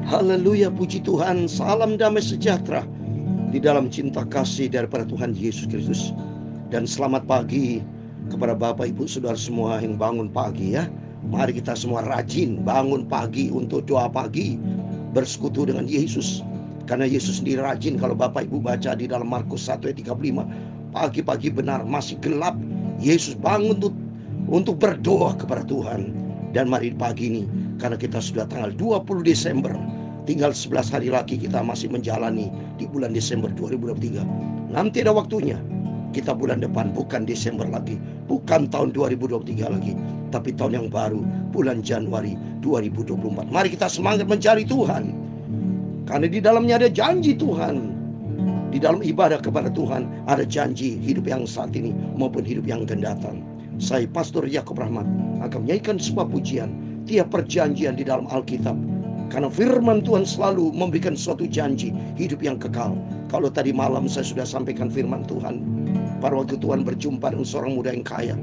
Haleluya, puji Tuhan. Salam damai sejahtera di dalam cinta kasih daripada Tuhan Yesus Kristus. Dan selamat pagi kepada Bapak Ibu Saudara semua yang bangun pagi ya. Mari kita semua rajin bangun pagi untuk doa pagi, bersekutu dengan Yesus. Karena Yesus sendiri rajin. Kalau Bapak Ibu baca di dalam Markus 1 ayat 35, pagi-pagi benar masih gelap, Yesus bangun untuk berdoa kepada Tuhan. Dan mari pagi ini, karena kita sudah tanggal 20 Desember, tinggal 11 hari lagi kita masih menjalani di bulan Desember 2023. Nanti ada waktunya, kita bulan depan bukan Desember lagi, bukan tahun 2023 lagi, tapi tahun yang baru, bulan Januari 2024. Mari kita semangat mencari Tuhan, karena di dalamnya ada janji Tuhan. Di dalam ibadah kepada Tuhan ada janji hidup yang saat ini maupun hidup yang akan datang. Saya Pastor Yakob Rahmat akan menyanyikan sebuah pujian tiap perjanjian di dalam Alkitab. Karena firman Tuhan selalu memberikan suatu janji hidup yang kekal. Kalau tadi malam saya sudah sampaikan firman Tuhan, pada waktu Tuhan berjumpa dengan seorang muda yang kaya,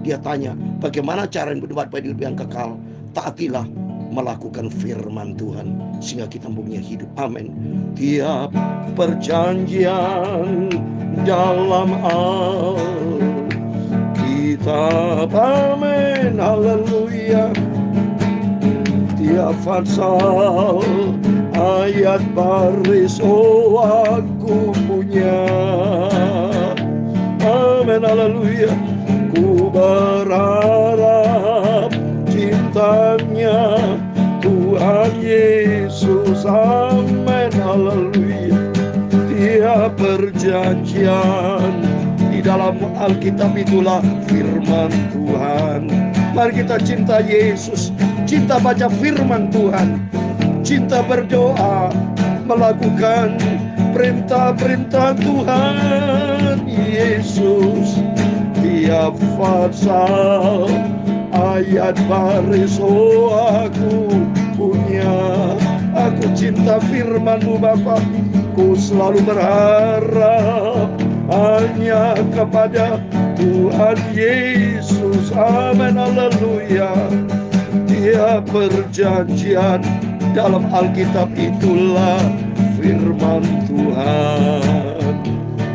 dia tanya, bagaimana cara mendapat hidup yang kekal? Taatilah melakukan firman Tuhan sehingga kita mempunyai hidup. Amin. Tiap perjanjian dalam Alkitab, amin, haleluya. Tiap pasal, ayat baris, oh aku punya, amin, haleluya. Ku berharap cintanya Tuhan Yesus, amin, haleluya. Tiap perjanjian di dalam Alkitab itulah firman Tuhan. Mari kita cinta Yesus, cinta baca firman Tuhan, cinta berdoa, melakukan perintah-perintah Tuhan Yesus. Tiap pasal, ayat baris, oh aku punya, aku cinta firman-Mu Bapa. Ku selalu berharap hanya kepada Tuhan Yesus, amin, haleluya. Tiap perjanjian dalam Alkitab itulah firman Tuhan,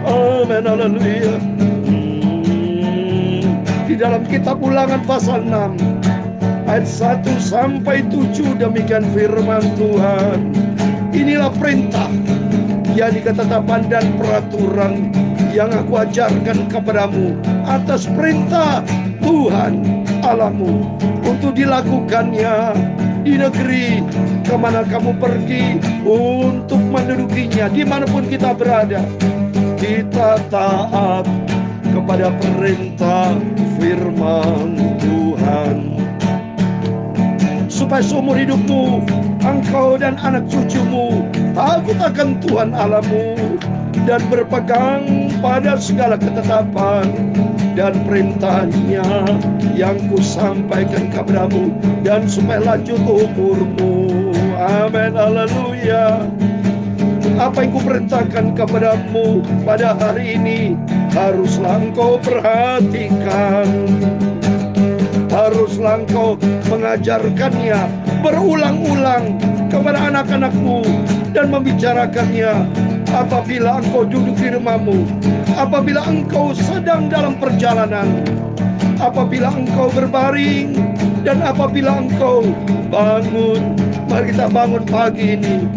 amin, haleluya. Di dalam kitab Ulangan pasal 6 ayat 1 sampai 7 demikian firman Tuhan. Inilah perintah, yakni ketetapan dan peraturan yang aku ajarkan kepadamu atas perintah Tuhan Allahmu, untuk dilakukannya di negeri kemana kamu pergi untuk mendudukinya. Dimanapun kita berada, kita taat kepada perintah firman Tuhan, supaya seumur hidupmu, engkau dan anak cucumu takut akan Tuhan Allahmu dan berpegang pada segala ketetapan dan perintahnya yang kusampaikan kepadamu, dan supaya lanjut umurmu, amin, haleluya. Apa yang kuperintahkan kepadamu pada hari ini haruslah engkau perhatikan, haruslah engkau mengajarkannya berulang-ulang kepada anak-anakmu dan membicarakannya apabila engkau duduk di rumahmu, apabila engkau sedang dalam perjalanan, apabila engkau berbaring, dan apabila engkau bangun. Mari kita bangun pagi ini,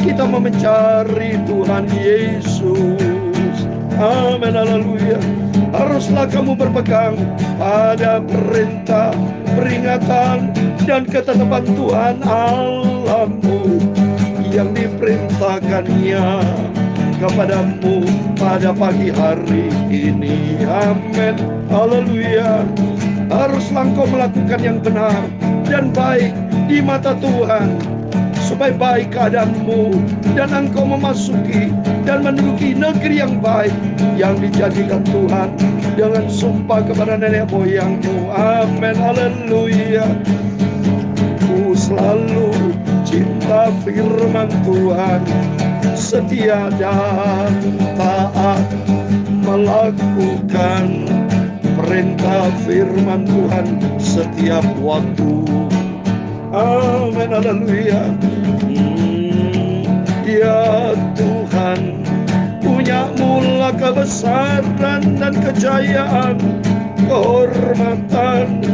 kita mau mencari Tuhan Yesus, amin, haleluya. Haruslah kamu berpegang pada perintah, peringatan, dan ketetapan Tuhan Allahmu yang diperintahkannya kepadamu pada pagi hari ini, amin, haleluya. Haruslah engkau melakukan yang benar dan baik di mata Tuhan, supaya baik keadaanmu dan engkau memasuki dan menduduki negeri yang baik yang dijadikan Tuhan dengan sumpah kepada nenek moyangmu, amin, haleluya. Ku selalu cinta firman Tuhan, setia dan taat melakukan perintah firman Tuhan setiap waktu, amin, Amin, haleluya. Ya Tuhan, punya mula kebesaran dan kejayaan, kehormatan,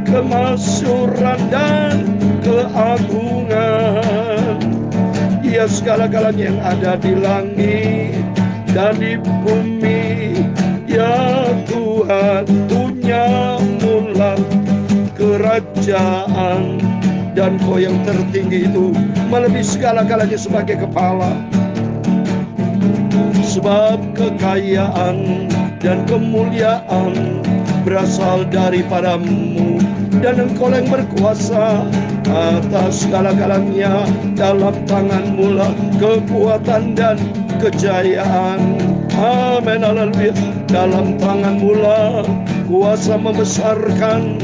kemasyuran dan keagungan. Ya segala-galanya yang ada di langit dan di bumi, ya Tuhan, punya mula kerajaan, dan Kau yang tertinggi itu melebihi segala-galanya sebagai kepala. Sebab kekayaan dan kemuliaan berasal daripadamu, dan Engkau yang berkuasa atas segala-galanya. Dalam tangan-Mu lah kekuatan dan kejayaan. Amin, haleluya. Dalam tangan-Mu lah kuasa membesarkan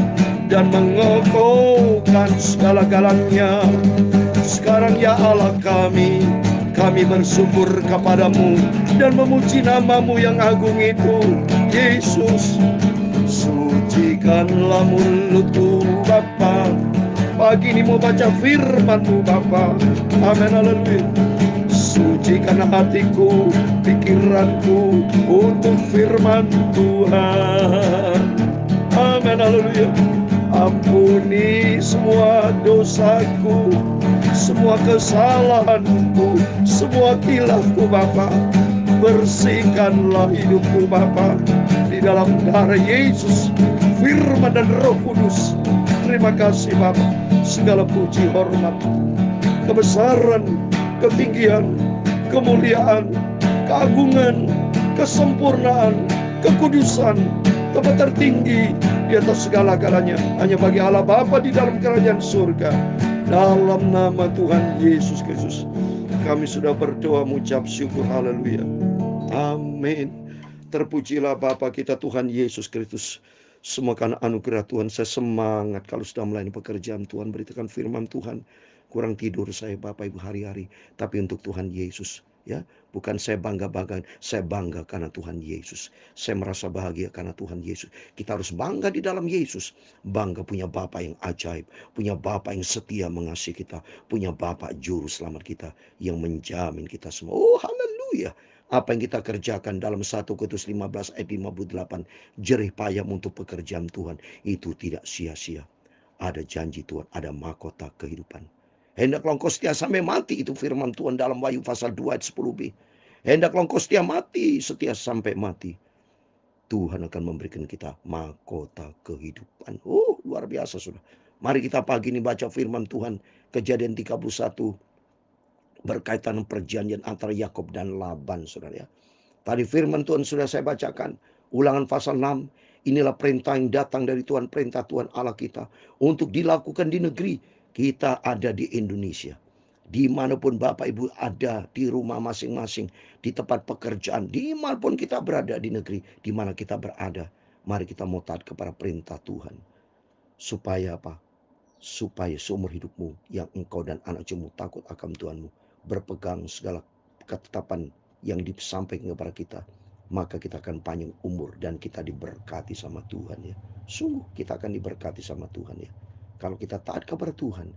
dan mengokohkan segala-galanya. Sekarang ya Allah kami bersyukur kepadamu dan memuji nama-Mu yang agung itu, Yesus. Sucikanlah mulutku Bapa, pagi ini mau baca firman-Mu Bapa. Amin, haleluya. Sucikan hatiku, pikiranku untuk firman Tuhan. Amin, haleluya. Ampuni semua dosaku, semua kesalahanku, semua khilafku Bapa. Bersihkanlah hidupku Bapa di dalam darah Yesus, firman dan Roh Kudus. Terima kasih Bapa. Segala puji, hormat, kebesaran, ketinggian, kemuliaan, keagungan, kesempurnaan, kekudusan, tempat tertinggi di atas segala-galanya hanya bagi Allah Bapa di dalam kerajaan surga. Dalam nama Tuhan Yesus Kristus kami sudah berdoa mengucap syukur, haleluya. Amin. Terpujilah Bapa kita Tuhan Yesus Kristus. Semua karena anugerah Tuhan, saya semangat kalau sudah melayani pekerjaan Tuhan, beritakan firman Tuhan. Kurang tidur saya Bapak Ibu hari-hari, tapi untuk Tuhan Yesus, ya. Bukan saya bangga-bangga, saya bangga karena Tuhan Yesus. Saya merasa bahagia karena Tuhan Yesus. Kita harus bangga di dalam Yesus. Bangga punya Bapa yang ajaib, punya Bapa yang setia mengasihi kita, punya Bapa juru selamat kita yang menjamin kita semua. Oh, haleluya. Apa yang kita kerjakan dalam 1 Korintus 15 ayat 58, jerih payah untuk pekerjaan Tuhan, itu tidak sia-sia. Ada janji Tuhan, ada mahkota kehidupan. Hendaklah engkau setia sampai mati, itu firman Tuhan dalam Wahyu pasal 2 ayat 10b. Hendaklah engkau setia mati, setia sampai mati. Tuhan akan memberikan kita mahkota kehidupan. Luar biasa sudah. Mari kita pagi ini baca firman Tuhan, Kejadian 31, berkaitan perjanjian antara Yakub dan Laban, saudara ya. Tadi firman Tuhan sudah saya bacakan, Ulangan pasal 6. Inilah perintah yang datang dari Tuhan, perintah Tuhan Allah kita untuk dilakukan di negeri. Kita ada di Indonesia. Dimanapun Bapak Ibu ada, di rumah masing-masing, di tempat pekerjaan, dimanapun kita berada di negeri, di mana kita berada. Mari kita mau taat kepada perintah Tuhan. Supaya apa? Supaya seumur hidupmu yang engkau dan anak cucumu takut akan Tuhanmu, berpegang segala ketetapan yang disampaikan kepada kita, maka kita akan panjang umur dan kita diberkati sama Tuhan ya. Sungguh kita akan diberkati sama Tuhan ya. Kalau kita taat kepada Tuhan,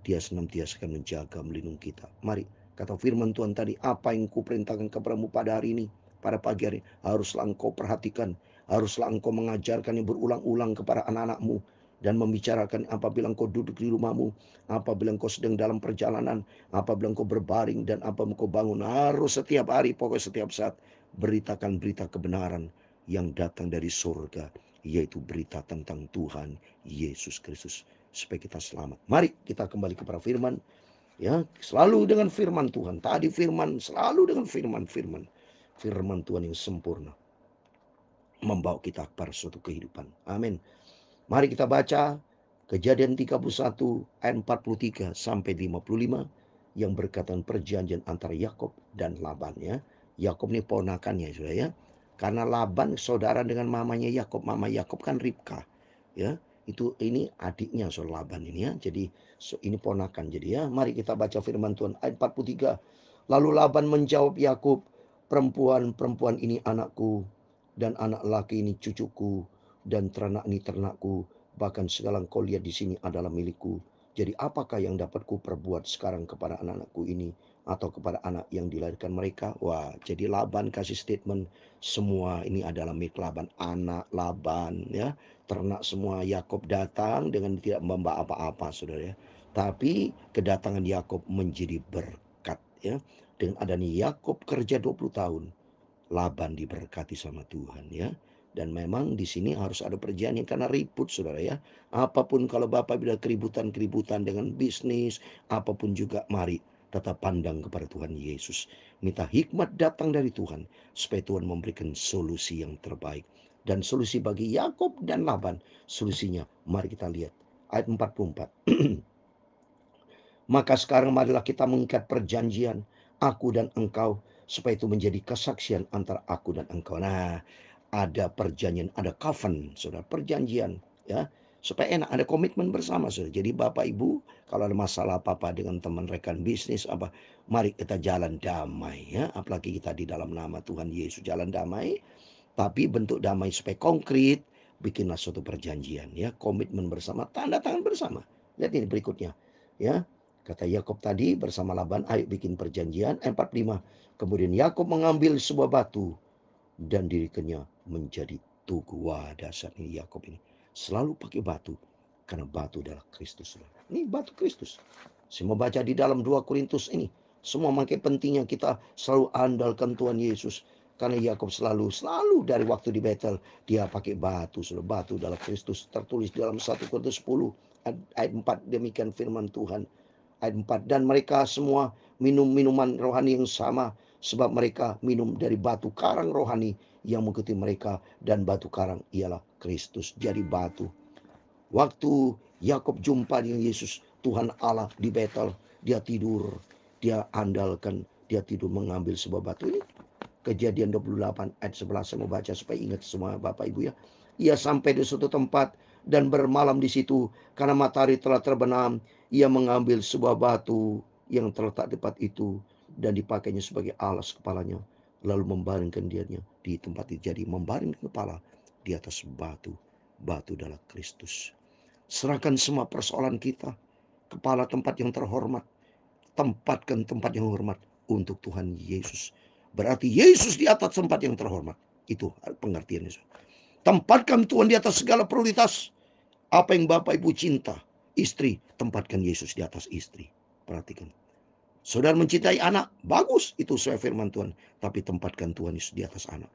Dia senantiasa akan menjaga, melindungi kita. Mari, kata firman Tuhan tadi, apa yang kuperintahkan kepadamu pada hari ini, pada pagi hari, haruslah engkau perhatikan, haruslah engkau mengajarkannya berulang-ulang kepada anak-anakmu, dan membicarakan apabila engkau duduk di rumahmu, apabila engkau sedang dalam perjalanan, apabila engkau berbaring, dan apabila engkau bangun. Harus setiap hari, pokoknya setiap saat, beritakan berita kebenaran yang datang dari surga, yaitu berita tentang Tuhan Yesus Kristus, supaya kita selamat. Mari kita kembali kepada firman, ya, selalu dengan firman Tuhan. Tadi firman, selalu dengan firman Tuhan yang sempurna, membawa kita kepada suatu kehidupan. Amin. Mari kita baca Kejadian 31 ayat 43 sampai 55 yang berkaitan perjanjian antara Yakub dan Laban ya. Yakub ini ponakannya sudah ya. Karena Laban saudara dengan mamanya Yakub. Mama Yakub kan Ribka ya. Ini adiknya saudara Laban ini ya. Jadi ini ponakan jadi ya. Mari kita baca firman Tuhan ayat 43. Lalu Laban menjawab Yakub, perempuan ini anakku, dan anak laki ini cucuku, dan ternak ini ternakku, bahkan segala engkau lihat di sini adalah milikku. Jadi apakah yang dapat kuperbuat sekarang kepada anak-anakku ini atau kepada anak yang dilahirkan mereka? Wah, jadi Laban kasih statement, semua ini adalah milik Laban, anak Laban ya. Ternak semua Yakob datang dengan tidak membawa apa-apa, Saudara ya. Tapi kedatangan Yakob menjadi berkat ya. Dengan adanya Yakob kerja 20 tahun, Laban diberkati sama Tuhan ya. Dan memang di sini harus ada perjanjian karena ribut, Saudara ya. Apapun kalau Bapak bila keributan-keributan dengan bisnis, apapun juga, mari tetap pandang kepada Tuhan Yesus. Minta hikmat datang dari Tuhan supaya Tuhan memberikan solusi yang terbaik. Dan solusi bagi Yakob dan Laban, solusinya mari kita lihat ayat 44. Maka sekarang marilah kita mengikat perjanjian aku dan engkau supaya itu menjadi kesaksian antara aku dan engkau. Nah, ada perjanjian, ada covenant, Saudara, perjanjian ya. Supaya enak, ada komitmen bersama, Saudara. Jadi Bapak Ibu, kalau ada masalah apa-apa dengan teman rekan bisnis apa, mari kita jalan damai ya. Apalagi kita di dalam nama Tuhan Yesus jalan damai, tapi bentuk damai supaya konkret, bikinlah suatu perjanjian ya, komitmen bersama, tanda tangan bersama. Lihat ini berikutnya ya. Kata Yakob tadi bersama Laban, ayo bikin perjanjian. 45. Kemudian Yakob mengambil sebuah batu dan dirikannya menjadi tugu. Wah, dasar ini Yakob ini selalu pakai batu karena batu adalah Kristus. Ini batu Kristus. Saya mau baca di dalam 2 Korintus ini. Semua makin pentingnya kita selalu andalkan Tuhan Yesus. Karena Yakob selalu dari waktu di Betel dia pakai batu. Batu adalah Kristus, tertulis dalam 1 Korintus 10 ayat 4, demikian firman Tuhan. Ayat 4, dan mereka semua minum minuman rohani yang sama, sebab mereka minum dari batu karang rohani yang mengikuti mereka, dan batu karang ialah Kristus. Jadi batu. Waktu Yakob jumpa dengan Yesus, Tuhan Allah di Betel, dia tidur, dia andalkan, dia tidur mengambil sebuah batu. Ini Kejadian 28 ayat 11, saya mau baca supaya ingat semua Bapak Ibu ya. Ia sampai di suatu tempat dan bermalam di situ karena matahari telah terbenam. Ia mengambil sebuah batu yang terletak di tempat itu dan dipakainya sebagai alas kepalanya, lalu membaringkan dirinya di tempat itu. Jadi membaringkan kepala di atas batu. Batu adalah Kristus. Serahkan semua persoalan kita kepala tempat yang terhormat. Tempatkan tempat yang hormat untuk Tuhan Yesus. Berarti Yesus di atas tempat yang terhormat. Itu pengertiannya. Tempatkan Tuhan di atas segala prioritas. Apa yang Bapak Ibu cinta, istri, tempatkan Yesus di atas istri. Perhatikan. Saudara mencintai anak, bagus, itu sesuai firman Tuhan. Tapi tempatkan Tuhan Yesus di atas anak.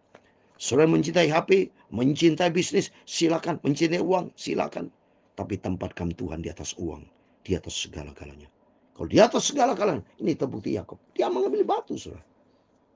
Saudara mencintai HP, mencintai bisnis, silakan. Mencintai uang, silakan. Tapi tempatkan Tuhan di atas uang, di atas segala-galanya. Kalau di atas segala-galanya, ini terbukti Yakob. Dia mengambil batu, saudara.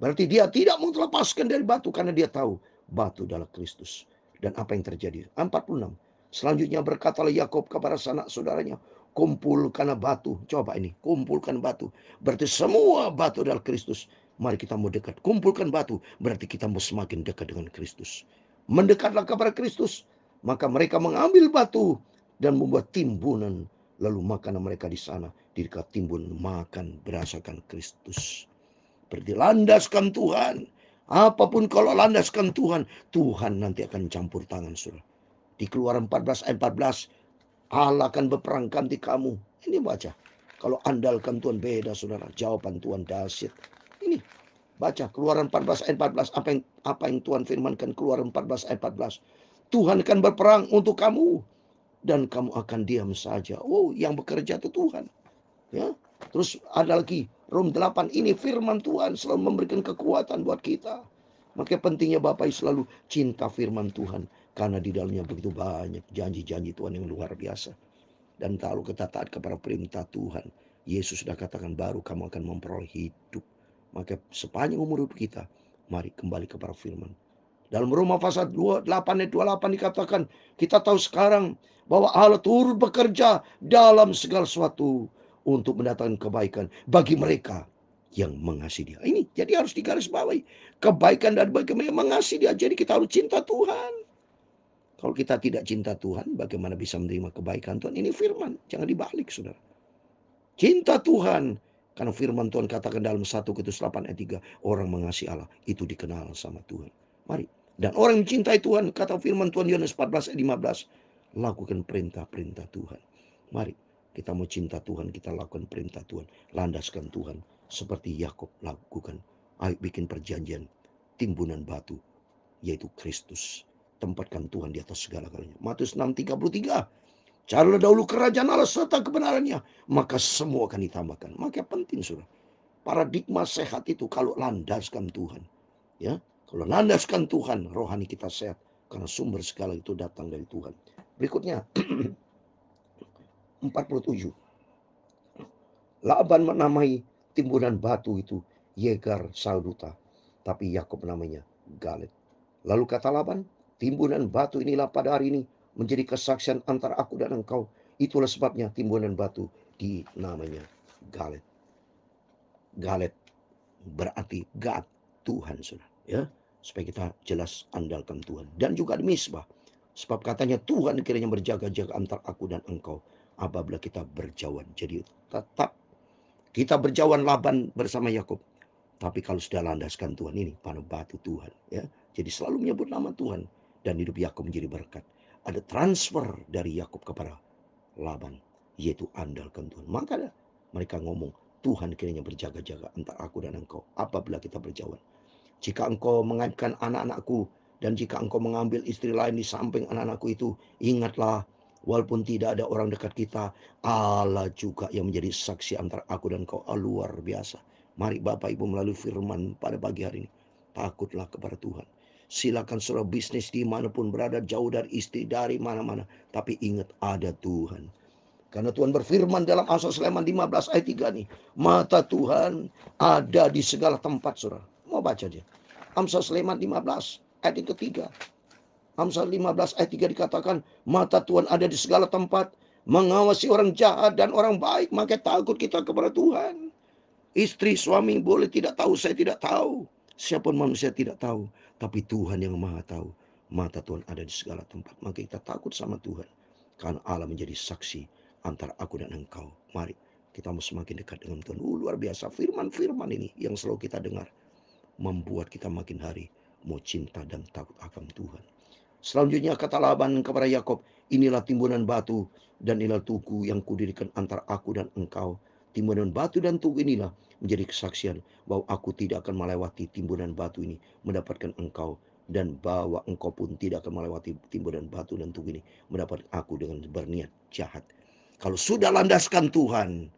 Berarti dia tidak mau melepaskan dari batu karena dia tahu batu adalah Kristus. Dan apa yang terjadi? 46. Selanjutnya berkatalah Yakob kepada sanak saudaranya, kumpulkan batu. Coba ini, kumpulkan batu. Berarti semua batu adalah Kristus. Mari kita mau dekat. Kumpulkan batu. Berarti kita mau semakin dekat dengan Kristus. Mendekatlah kepada Kristus. Maka mereka mengambil batu dan membuat timbunan. Lalu makan mereka di sana. Di dekat timbun makan berdasarkan Kristus. Berarti landaskan Tuhan. Apapun kalau landaskan Tuhan, Tuhan nanti akan campur tangan, saudara. Di Keluaran 14 ayat 14, Allah akan berperang ganti kamu. Ini baca. Kalau andalkan Tuhan beda, saudara. Jawaban Tuhan dahsyat. Ini baca Keluaran 14 ayat 14. Apa yang Tuhan firmankan Keluaran 14 ayat 14. Tuhan akan berperang untuk kamu dan kamu akan diam saja. Oh, yang bekerja itu Tuhan. Ya. Terus ada lagi Rom 8, ini firman Tuhan selalu memberikan kekuatan buat kita. Makanya pentingnya Bapak selalu cinta firman Tuhan, karena di dalamnya begitu banyak janji-janji Tuhan yang luar biasa. Dan kalau kita taat kepada perintah Tuhan, Yesus sudah katakan baru kamu akan memperoleh hidup. Maka sepanjang umur hidup kita, mari kembali kepada firman. Dalam Roma pasal 28 ayat 28 dikatakan, kita tahu sekarang bahwa Allah turut bekerja dalam segala sesuatu untuk mendatangkan kebaikan bagi mereka yang mengasihi dia. Ini jadi harus digarisbawahi. Kebaikan dan bagi mereka yang mengasihi dia. Jadi kita harus cinta Tuhan. Kalau kita tidak cinta Tuhan, bagaimana bisa menerima kebaikan Tuhan? Ini firman, jangan dibalik, saudara. Cinta Tuhan. Karena firman Tuhan katakan dalam 1 Korintus 8 ayat 3, orang mengasihi Allah, itu dikenal sama Tuhan. Mari. Dan orang yang mencintai Tuhan, kata firman Tuhan Yohanes 14 ayat 15, lakukan perintah-perintah Tuhan. Mari. Kita mau cinta Tuhan, kita lakukan perintah Tuhan, landaskan Tuhan seperti Yakub lakukan. Ayo bikin perjanjian timbunan batu, yaitu Kristus. Tempatkan Tuhan di atas segala-galanya. Matius 6:33. Carilah dahulu kerajaan Allah serta kebenarannya, maka semua akan ditambahkan. Maka penting, saudara. Paradigma sehat itu kalau landaskan Tuhan. Ya, kalau landaskan Tuhan, rohani kita sehat. Karena sumber segala itu datang dari Tuhan. Berikutnya, 47. Laban menamai timbunan batu itu Yegar Sauduta, tapi Yakub namanya Galet. Lalu kata Laban, timbunan batu inilah pada hari ini menjadi kesaksian antara aku dan engkau. Itulah sebabnya timbunan batu dinamanya Galet. Galet berarti God, Tuhan, saudara. Ya, supaya kita jelas andalkan Tuhan. Dan juga di Misbah. Sebab katanya Tuhan kiranya berjaga-jaga antara aku dan engkau apabila kita berjauhan. Jadi tetap kita berjauhan Laban bersama Yakub. Tapi kalau sudah landaskan Tuhan ini, pada batu Tuhan. Ya, jadi selalu menyebut nama Tuhan. Dan hidup Yakub menjadi berkat. Ada transfer dari Yakub kepada Laban, yaitu andalkan Tuhan. Maka mereka ngomong, Tuhan kiranya berjaga-jaga antara aku dan engkau apabila kita berjauhan. Jika engkau mengaibkan anak-anakku, dan jika engkau mengambil istri lain di samping anak-anakku itu, ingatlah, walaupun tidak ada orang dekat kita, Allah juga yang menjadi saksi antara aku dan engkau. Luar biasa. Mari Bapak Ibu melalui firman pada pagi hari ini, takutlah kepada Tuhan. Silakan saudara bisnis dimanapun berada, jauh dari istri, dari mana-mana, tapi ingat ada Tuhan. Karena Tuhan berfirman dalam Amsal Sulaiman 15 ayat 3 nih. Mata Tuhan ada di segala tempat, saudara. Mau baca aja. Amsal Sulaiman 15 ayat yang ketiga. Amsal 15 ayat 3 dikatakan, mata Tuhan ada di segala tempat, mengawasi orang jahat dan orang baik. Maka takut kita kepada Tuhan. Istri, suami boleh tidak tahu, saya tidak tahu. Siapapun manusia tidak tahu. Tapi Tuhan yang maha tahu. Mata Tuhan ada di segala tempat. Maka kita takut sama Tuhan. Karena Allah menjadi saksi antara aku dan engkau. Mari kita mau semakin dekat dengan Tuhan. Luar biasa firman-firman ini yang selalu kita dengar. Membuat kita makin hari mau cinta dan takut akan Tuhan. Selanjutnya kata Laban kepada Yakub, inilah timbunan batu dan inilah tugu yang kudirikan antara aku dan engkau. Timbunan batu dan tugu inilah menjadi kesaksian bahwa aku tidak akan melewati timbunan batu ini mendapatkan engkau, dan bahwa engkau pun tidak akan melewati timbunan batu dan tugu ini mendapatkan aku dengan berniat jahat. Kalau sudah landaskan Tuhan,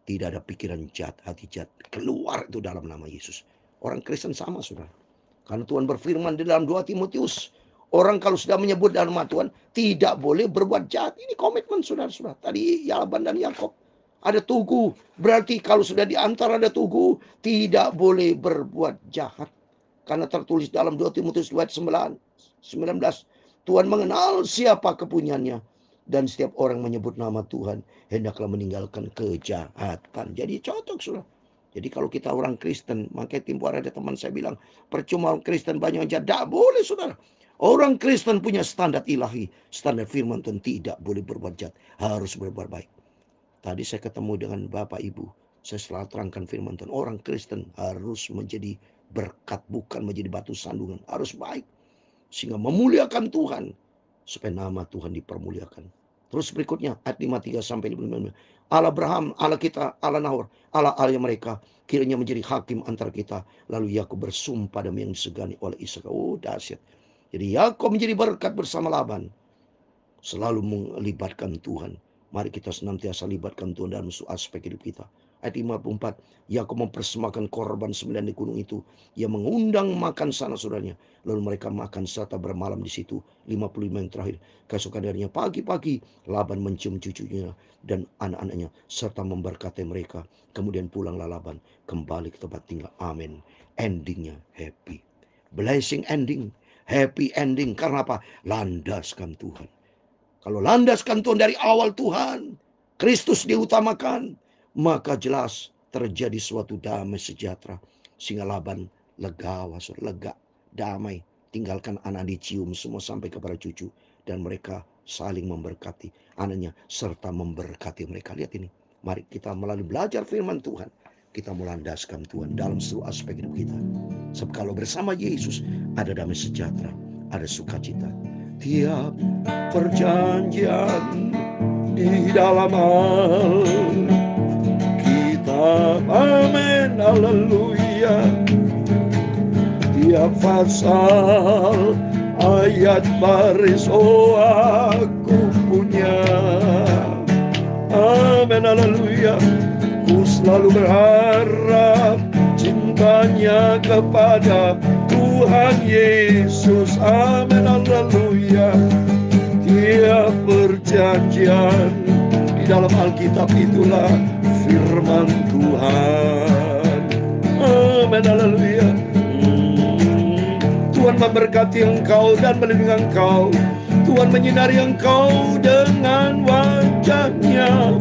tidak ada pikiran jahat, hati jahat. Keluar itu dalam nama Yesus. Orang Kristen sama, saudara. Karena Tuhan berfirman di dalam 2 Timotius, orang kalau sudah menyebut nama Tuhan, tidak boleh berbuat jahat. Ini komitmen saudara-saudara. Tadi Laban dan Yakub. Ada tugu. Berarti kalau sudah di antara ada tugu, tidak boleh berbuat jahat. Karena tertulis dalam 2 Timotius 2 ayat 19. Tuhan mengenal siapa kepunyaannya. Dan setiap orang menyebut nama Tuhan, hendaklah meninggalkan kejahatan. Jadi cocok, saudara. Jadi kalau kita orang Kristen, makanya tempoh hari ada teman saya bilang, percuma orang Kristen banyak yang jahat. Tidak boleh, saudara. Orang Kristen punya standar ilahi. Standar firman Tuhan, tidak boleh berbuat jahat. Harus berbuat baik. Tadi saya ketemu dengan Bapak Ibu. Saya selalu terangkan firman Tuhan. Orang Kristen harus menjadi berkat, bukan menjadi batu sandungan. Harus baik. Sehingga memuliakan Tuhan. Supaya nama Tuhan dipermuliakan. Terus berikutnya ayat 53 sampai 55. Allah Abraham, Allah kita, Allah Nahor, Allah mereka kiranya menjadi hakim antara kita. Lalu Yakub bersumpah demi yang disegani oleh Ishak. Oh, dahsyat. Jadi Yakub menjadi berkat bersama Laban. Selalu melibatkan Tuhan. Mari kita senantiasa libatkan Tuhan dalam aspek hidup kita. Ayat 54, Yakub mempersembahkan korban 9 di gunung itu. Ia mengundang makan sana saudaranya. Lalu mereka makan serta bermalam di situ. 55 yang terakhir. Keesokan harinya pagi-pagi Laban mencium cucunya dan anak-anaknya serta memberkati mereka. Kemudian pulanglah Laban kembali ke tempat tinggal. Amin. Endingnya happy. Blessing ending. Happy ending. Karena apa? Landaskan Tuhan. Kalau landaskan Tuhan dari awal Tuhan, Kristus diutamakan, maka jelas terjadi suatu damai sejahtera. Sehingga Laban legawa, lega, damai. Tinggalkan anak dicium semua sampai kepada cucu. Dan mereka saling memberkati anaknya serta memberkati mereka. Lihat ini. Mari kita melalui belajar firman Tuhan, kita melandaskan Tuhan dalam seluruh aspek hidup kita. Sebab kalau bersama Yesus ada damai sejahtera, ada sukacita. Tiap perjanjian di dalam Alkitab. Amin, haleluya. Tiap pasal, ayat baris, oh aku punya. Amin, haleluya. Ku selalu berharap cintanya kepada Tuhan Yesus. Amin, haleluya. Tiap perjanjian di dalam Alkitab itulah firman Tuhan. Amin, haleluya. Tuhan memberkati engkau dan melindungi engkau. Tuhan menyinari engkau dengan wajah-Nya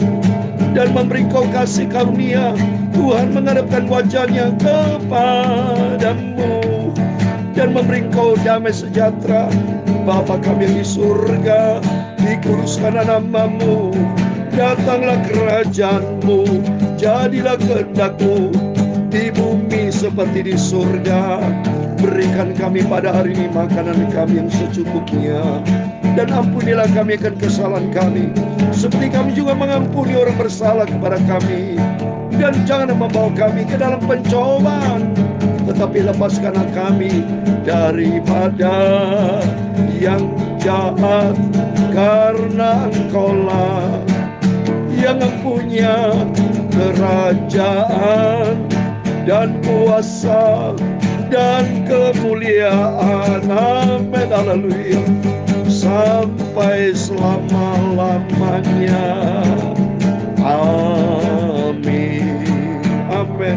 dan memberi engkau kasih karunia. Tuhan menghadapkan wajah-Nya kepadamu dan memberi engkau damai sejahtera. Bapa kami yang di surga, dikuduskanlah nama-Mu, datanglah kerajaan-Mu, jadilah kehendak-Mu di bumi seperti di surga. Berikan kami pada hari ini makanan kami yang secukupnya, dan ampunilah kami akan kesalahan kami, seperti kami juga mengampuni orang bersalah kepada kami. Dan jangan membawa kami ke dalam pencobaan, tetapi lepaskanlah kami daripada yang jahat, karena Engkau-lah yang mempunyai kerajaan dan kuasa dan kemuliaan. Amin, haleluya, sampai selama-lamanya. Amin, amin.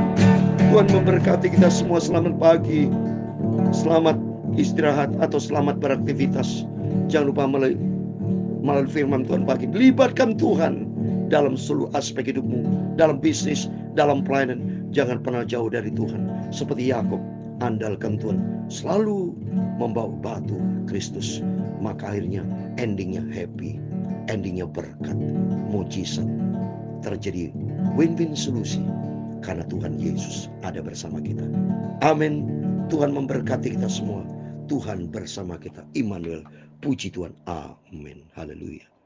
Tuhan memberkati kita semua. Selamat pagi, selamat istirahat atau selamat beraktivitas. Jangan lupa melalui firman Tuhan pagi, libatkan Tuhan dalam seluruh aspek hidupmu, dalam bisnis, dalam pelayanan. Jangan pernah jauh dari Tuhan. Seperti Yakub, andalkan Tuhan, selalu membawa batu Kristus. Maka akhirnya endingnya happy, endingnya berkat, mujizat, terjadi win-win solusi, karena Tuhan Yesus ada bersama kita. Amin. Tuhan memberkati kita semua. Tuhan bersama kita. Immanuel. Puji Tuhan. Amin. Haleluya.